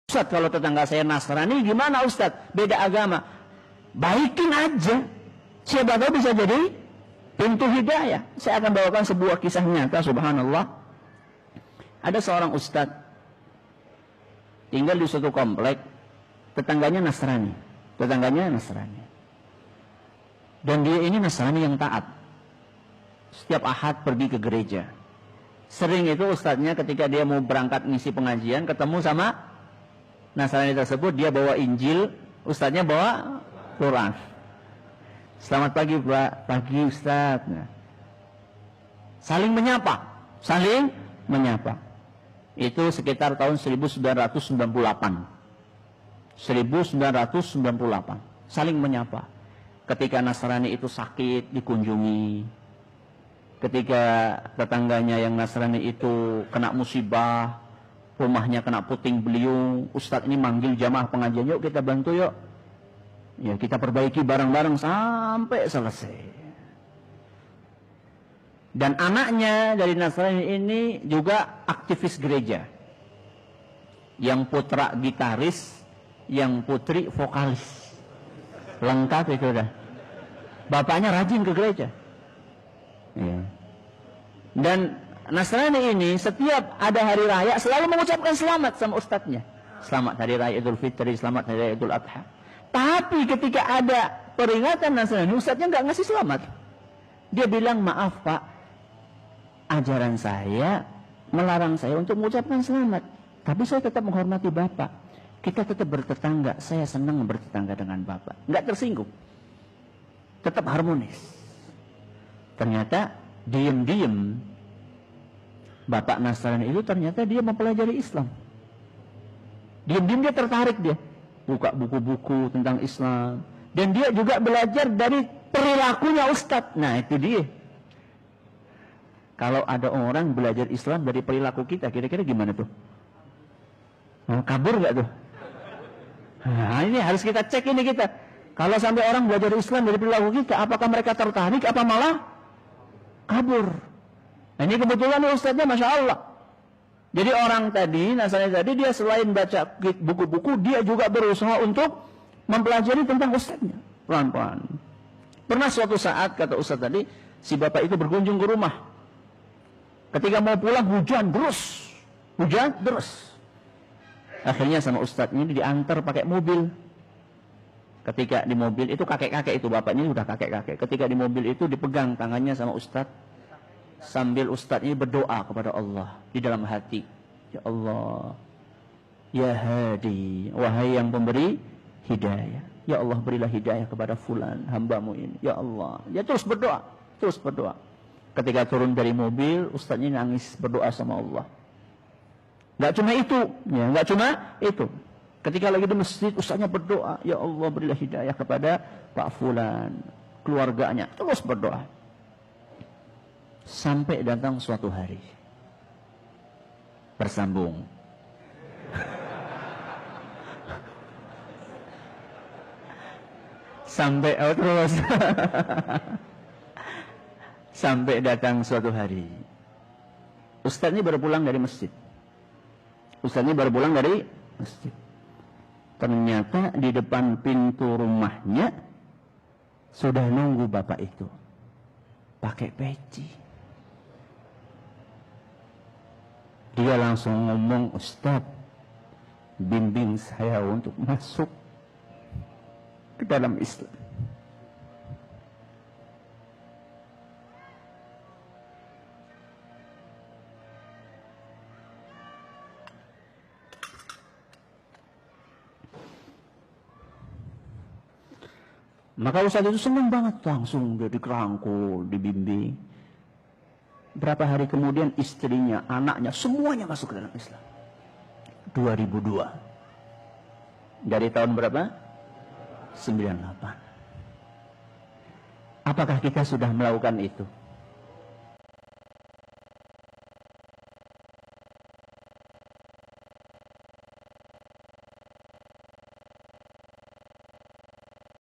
Ustaz, kalau tetangga saya Nasrani gimana Ustaz? Beda agama. Baikin aja. Siapa tahu bisa jadi pintu hidayah. Saya akan bawakan sebuah kisah nyata, subhanallah. Ada seorang ustaz tinggal di suatu komplek, tetangganya Nasrani. Dan dia ini Nasrani yang taat. Setiap Ahad pergi ke gereja. Sering itu ustadznya ketika dia mau berangkat ngisi pengajian, ketemu sama Nasrani tersebut, dia bawa Injil, ustadznya bawa Quran. Selamat pagi Pak, pagi Ustaz. Nah, saling menyapa. Itu sekitar tahun 1998. Saling menyapa. Ketika Nasrani itu sakit, dikunjungi. Ketika tetangganya yang Nasrani itu kena musibah, rumahnya kena puting beliung, Ustadz ini manggil jamaah pengajian, yuk kita bantu yuk. Ya, kita perbaiki bareng-bareng sampai selesai. Dan anaknya dari Nasrani ini juga aktivis gereja. Yang putra gitaris, yang putri vokalis. Lengkap itu dah. Bapaknya rajin ke gereja. Ya. Dan Nasrani ini setiap ada hari raya selalu mengucapkan selamat sama ustadznya. Selamat hari raya Idul Fitri, selamat hari raya Idul Adha. Tapi ketika ada peringatan Nasrani, ustadznya nggak ngasih selamat. Dia bilang, maaf Pak, ajaran saya melarang saya untuk mengucapkan selamat. Tapi saya tetap menghormati Bapak. Kita tetap bertetangga. Saya senang bertetangga dengan Bapak. Nggak tersinggung. Tetap harmonis. Ternyata diem-diem Bapak Nasrani itu ternyata dia mempelajari Islam. Diem-diem dia tertarik dia. Buka buku-buku tentang Islam. Dan dia juga belajar dari perilakunya Ustadz. Nah itu dia. Kalau ada orang belajar Islam dari perilaku kita, kira-kira gimana tuh? Nah, kabur gak tuh? Nah ini harus kita cek ini kita. Kalau sampai orang belajar Islam dari perilaku kita, apakah mereka tertarik, apa malah kabur? Nah, ini kebetulan Ustadznya Masya Allah. Jadi orang tadi, Nasrani tadi, dia selain baca buku-buku, dia juga berusaha untuk mempelajari tentang Ustadznya. Pelan-pelan. Pernah suatu saat, kata Ustadz tadi, si bapak itu berkunjung ke rumah. Ketika mau pulang, hujan terus. Akhirnya sama Ustadznya diantar pakai mobil. Ketika di mobil, itu kakek-kakek itu, bapaknya udah kakek-kakek. Ketika di mobil itu dipegang tangannya sama Ustadz. Sambil Ustadz ini berdoa kepada Allah di dalam hati. Ya Allah, Ya Hadi, wahai yang pemberi hidayah. Ya Allah, berilah hidayah kepada fulan, hambamu ini. Ya Allah. Dia terus berdoa. Ketika turun dari mobil, Ustadz ini nangis berdoa sama Allah. Gak cuma itu. Ketika lagi di masjid, Ustadznya berdoa. Ya Allah, berilah hidayah kepada Pak Fulan, keluarganya. Terus berdoa. Sampai datang suatu hari. Bersambung. Terus. Sampai datang suatu hari. Ustadz ini baru pulang dari masjid. Ternyata di depan pintu rumahnya sudah nunggu bapak itu. Pakai peci. Dia langsung ngomong, Ustadz, bimbing saya untuk masuk ke dalam Islam. Maka Ustadz itu senang banget, langsung dia dikerangkul, dibimbing. Berapa hari kemudian istrinya, anaknya, semuanya masuk ke dalam Islam. 2002. Dari tahun berapa? 98. Apakah kita sudah melakukan itu?